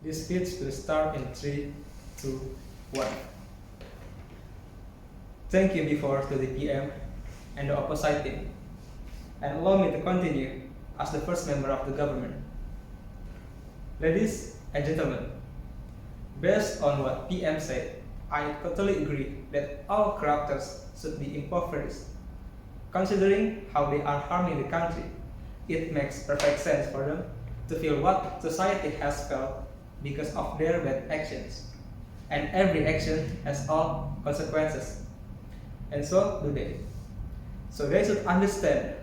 This speech will start in 3, 2, 1. Thank you before to the PM and the opposite team, and allow me to continue as the first member of the government. Ladies and gentlemen, based on what PM said, I totally agree that all characters should be impoverished. Considering how they are harming the country, it makes perfect sense for them to feel what society has felt because of their bad actions. And every action has all consequences. And so do they. So they should understand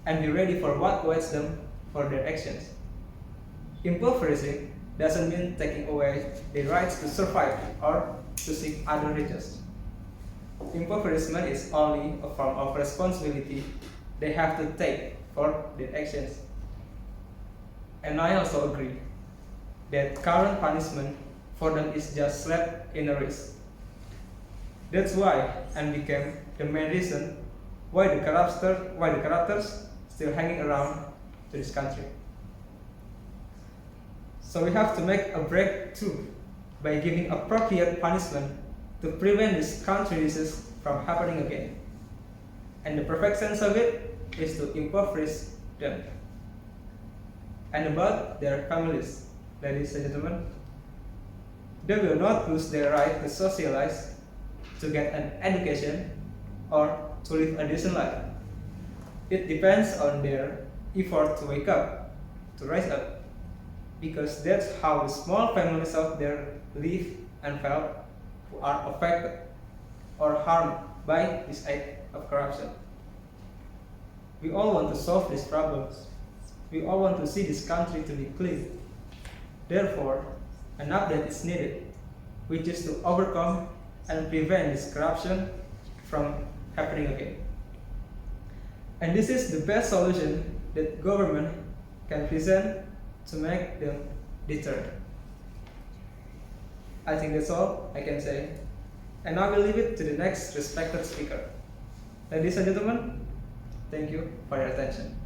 and be ready for what awaits them for their actions. Impoverishing doesn't mean taking away their rights to survive or to seek other riches. Impoverishment is only a form of responsibility they have to take for their actions. And I also agree that current punishment for them is just slap in the wrist. That's why and became the main reason why the corruptors still hanging around to this country. So we have to make a breakthrough by giving appropriate punishment to prevent this country disease from happening again. And the perfect sense of it is to impoverish them. And about their families, ladies and gentlemen, they will not lose their right to socialize, to get an education, or to live a decent life. It depends on their effort to wake up, to rise up, because that's how the small families out there live and felt who are affected or harmed by this act of corruption. We all want to solve these problems. We all want to see this country to be clean. Therefore, an update is needed, which is to overcome and prevent this corruption from happening again. And this is the best solution that government can present to make them deterred. I think that's all I can say, and I will leave it to the next respected speaker. Ladies and gentlemen, thank you for your attention.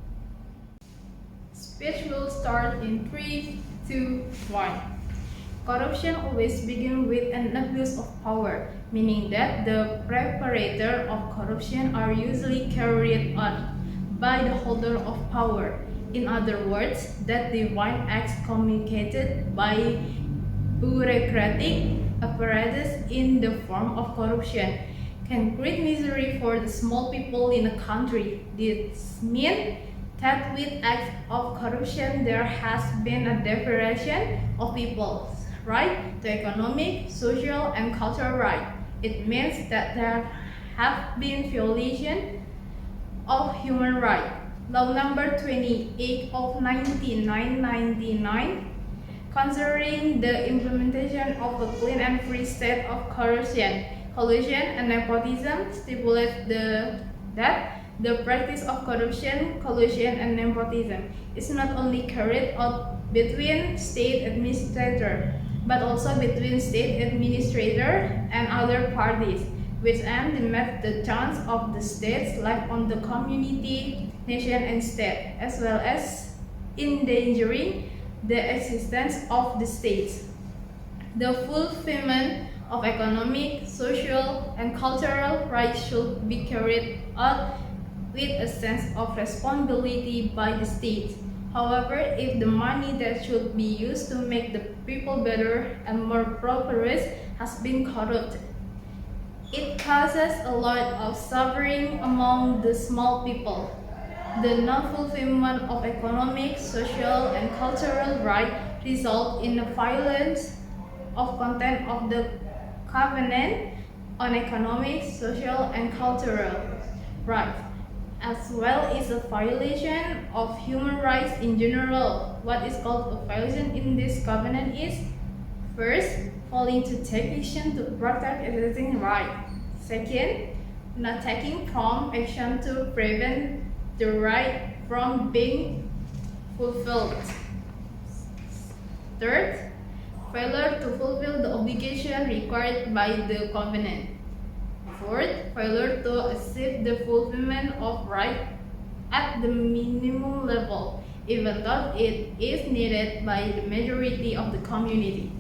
Speech will start in 3, 2, 1. Corruption always begins with an abuse of power, meaning that the preparator of corruption are usually carried out by the holder of power. In other words, that the violent acts communicated by bureaucratic apparatus in the form of corruption can create misery for the small people in a country. This means that with acts of corruption there has been a deprivation of people's right to economic, social, and cultural rights. It means that there have been violations of human rights. Law number 28 of 1999 concerning the implementation of a clean and free state of corruption, collusion, and nepotism stipulates that the practice of corruption, collusion, and nepotism is not only carried out between state administrators, but also between state administrators and other parties, which aim to limit the chance of the state's life on the community, nation, and state, as well as endangering the existence of the states. The fulfillment of economic, social, and cultural rights should be carried out with a sense of responsibility by the state. However, if the money that should be used to make the people better and more prosperous has been corrupted, it causes a lot of suffering among the small people. The non-fulfillment of economic, social, and cultural rights result in the violation of content of the Covenant on Economic, Social, and Cultural Rights, as well as a violation of human rights in general. What is called a violation in this covenant is: first, failing to take action to protect existing rights; second, not taking prompt action to prevent the right from being fulfilled; third, failure to fulfill the obligation required by the covenant; fourth, failure to achieve the fulfillment of right at the minimum level; even though it is needed by the majority of the community.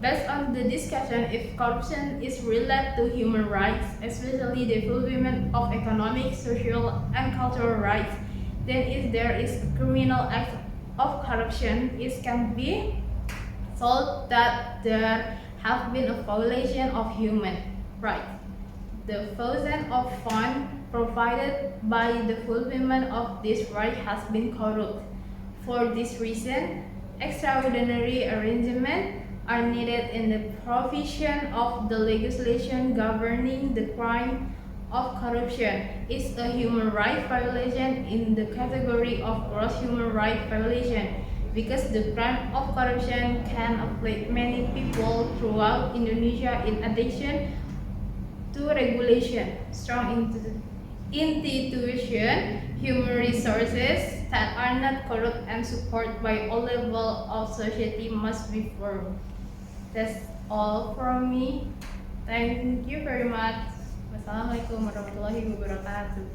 Based on the discussion, if corruption is related to human rights, especially the fulfillment of economic, social, and cultural rights, then if there is a criminal act of corruption, it can be thought that there have been a violation of human rights. The thousands of funds provided by the fulfillment of this right has been corrupt. For this reason, extraordinary arrangements are needed in the provision of the legislation governing the crime of corruption. Is a human rights violation in the category of gross human rights violation because the crime of corruption can afflict many people throughout Indonesia. In addition to regulation, strong institution, human resources that are not corrupt and supported by all levels of society must be formed. That's all from me. Thank you very much. Wassalamualaikum warahmatullahi wabarakatuh.